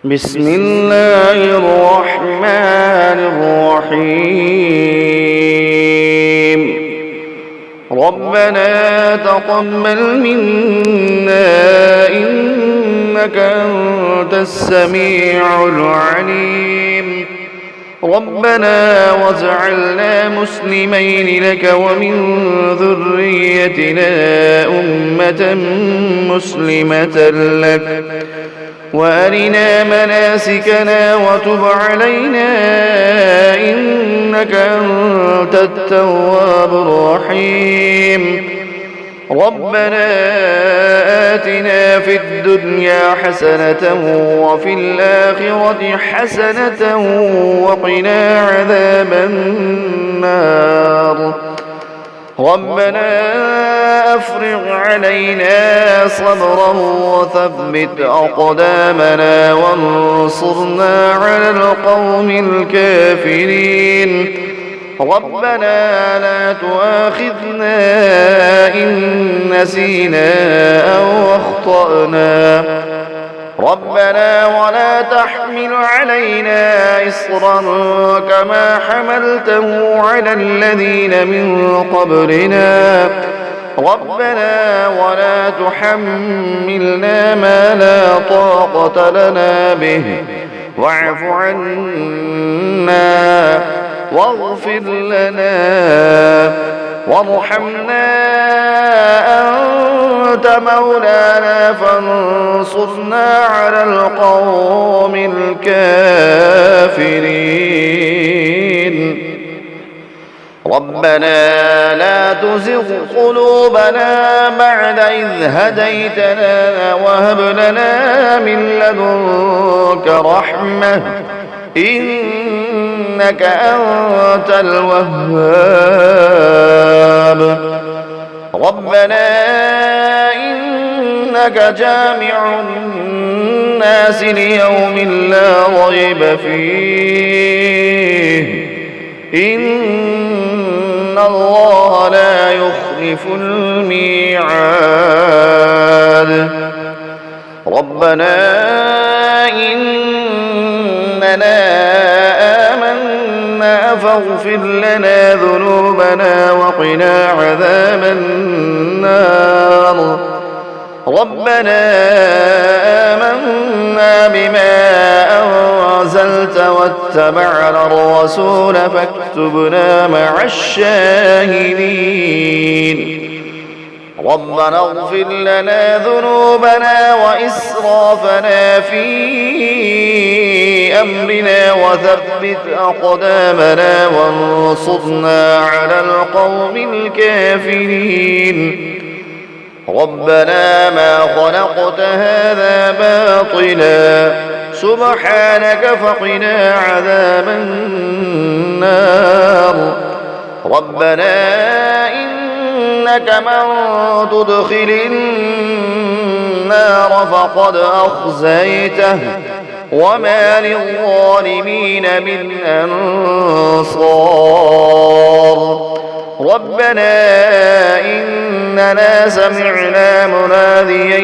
بسم الله الرحمن الرحيم ربنا تقبل منا إنك أنت السميع العليم ربنا واجعلنا مسلمين لك ومن ذريتنا أمة مسلمة لك وأرنا مناسكنا وتب علينا إنك أنت التواب الرحيم ربنا آتنا في الدنيا حسنة وفي الآخرة حسنة وقنا عذاب النار ربنا أفرغ علينا صبرا وثبت أقدامنا وانصرنا على القوم الكافرين ربنا لا تؤاخذنا إن نسينا أو أخطأنا ربنا ولا تحمل علينا إصرا كما حملته على الذين من قبلنا ربنا ولا تحملنا ما لا طاقة لنا به واعف عنا واغفر لنا وارحمنا أنت مولانا فانصرنا على القوم الكافرين ربنا لا تزغ قلوبنا بعد إذ هديتنا وهب لنا من لدنك رحمة إنك أنت الوهاب ربنا إنك جامع الناس ليوم لا ريب فيه إن الله لا يخلف الميعاد ربنا إننا آمنا فاغفر لنا ذنوبنا وقنا عذاب النار ربنا آمنا بما أنزلت واتبعنا الرسول فاكتبنا مع الشاهدين ربنا اغفر لنا ذنوبنا وإسرافنا في أمرنا وثبت أقدامنا وانصرنا على القوم الكافرين ربنا ما خلقت هذا باطلا سبحانك فقنا عذاب النار ربنا إنك من تدخل النار فقد أخزيته وما للظالمين من أنصار ربنا إننا سمعنا مناديا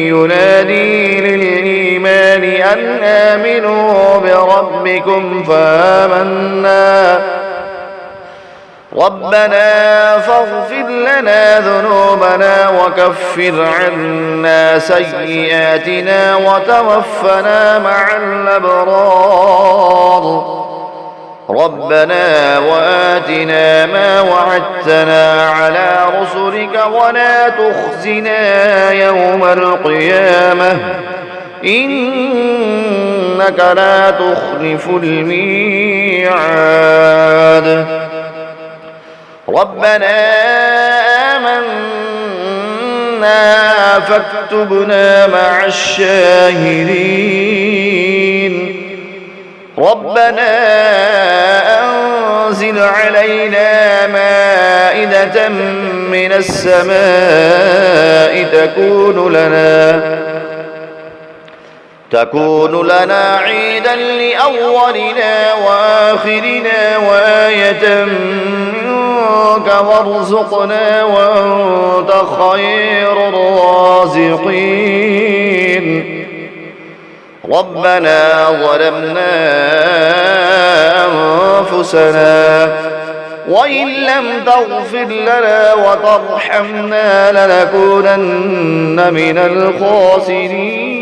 ينادي للإيمان أن آمنوا بربكم فآمنا ربنا فاغفر لنا ذنوبنا وكفر عنا سيئاتنا وتوفنا مع الأبرار ربنا وآتنا ما وعدتنا على رسلك ولا تخزنا يوم القيامة إنك لا تخلف الميعاد ربنا آمنا فاكتبنا مع الشاهدين ربنا أنزل علينا مائدة من السماء تكون لنا عيدا لأولنا وآخرنا وآية منك وارزقنا وأنت خير الرازقين ربنا ظلمنا أنفسنا وإن لم تغفر لنا وترحمنا لنكونن من الخاسرين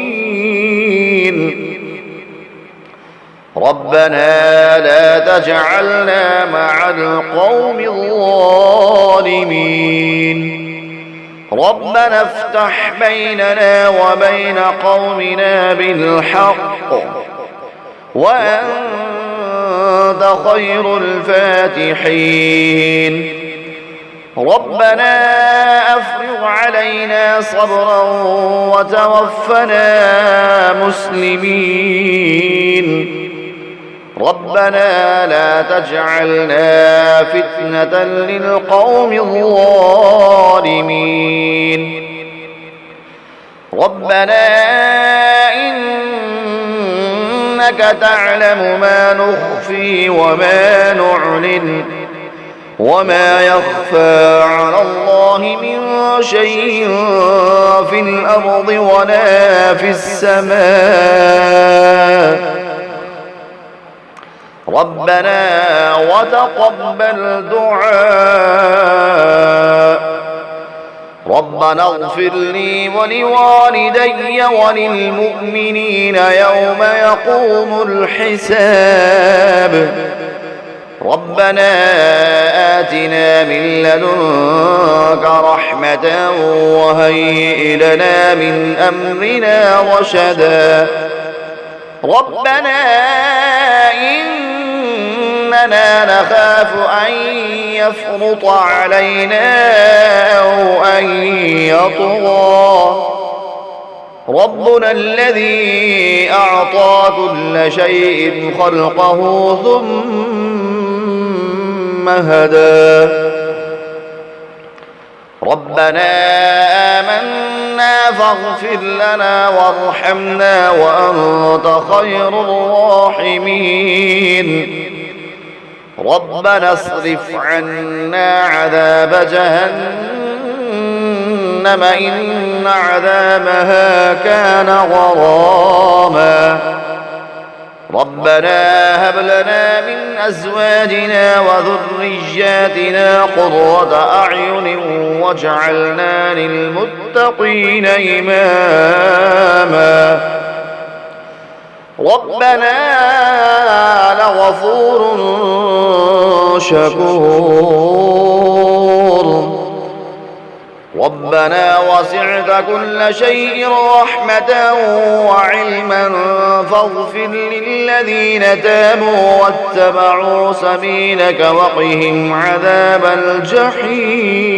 ربنا لا تجعلنا مع القوم الظالمين ربنا افتح بيننا وبين قومنا بالحق وأنت خير الفاتحين ربنا أفرغ علينا صبرا وتوفنا مسلمين ربنا لا تجعلنا فتنة للقوم الظالمين ربنا إنك تعلم ما نخفي وما نعلن وما يخفى على الله من شيء في الأرض ولا في السماء ربنا وتقبل دعاء ربنا اغفر لي ولوالدي وللمؤمنين يوم يقوم الحساب ربنا آتنا من لدنك رحمة وهيئ لنا من أمرنا رشدا ربنا إننا نخاف أن يفرط علينا أو أن يطغى ربنا الذي أعطى كل شيء خلقه ثم هدى ربنا آمنا فاغفر لنا وارحمنا وأنت خير الراحمين ربنا اصرف عنا عذاب جهنم إن عذابها كان غراما ربنا هب لنا من أزواجنا وذرياتنا قرة أعين واجعلنا للمتقين إماما ربنا لغفور شكور ربنا وسعت كل شيء رحمة وعلما فاغفر للذين تابوا واتبعوا سبيلك وقهم عذاب الجحيم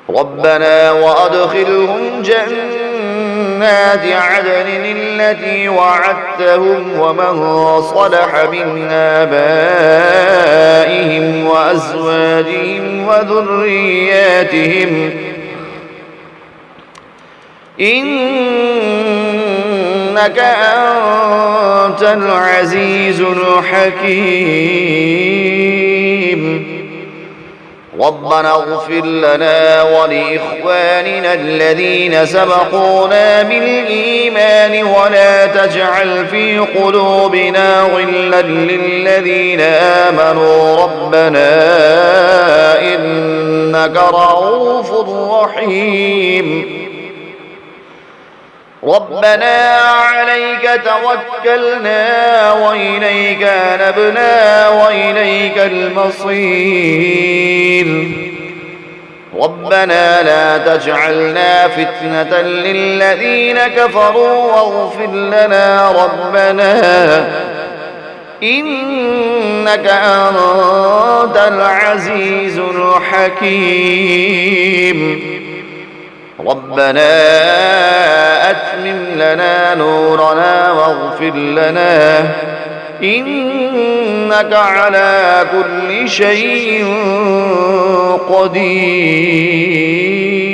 ربنا وأدخلهم جنات عدن التي وعدتهم ومن صلح من آبائهم وأزواجهم وذرياتهم إنك أنت العزيز الحكيم ربنا اغفر لنا ولإخواننا الذين سبقونا بالإيمان ولا تجعل في قلوبنا غلا للذين آمنوا ربنا إنك رؤوف رحيم ربنا عليك توكلنا وإليك أنبنا وإليك المصير ربنا لا تجعلنا فتنة للذين كفروا واغفر لنا ربنا إنك أنت العزيز الحكيم ربنا أتمم لنا نورنا واغفر لنا إنك على كل شيء قدير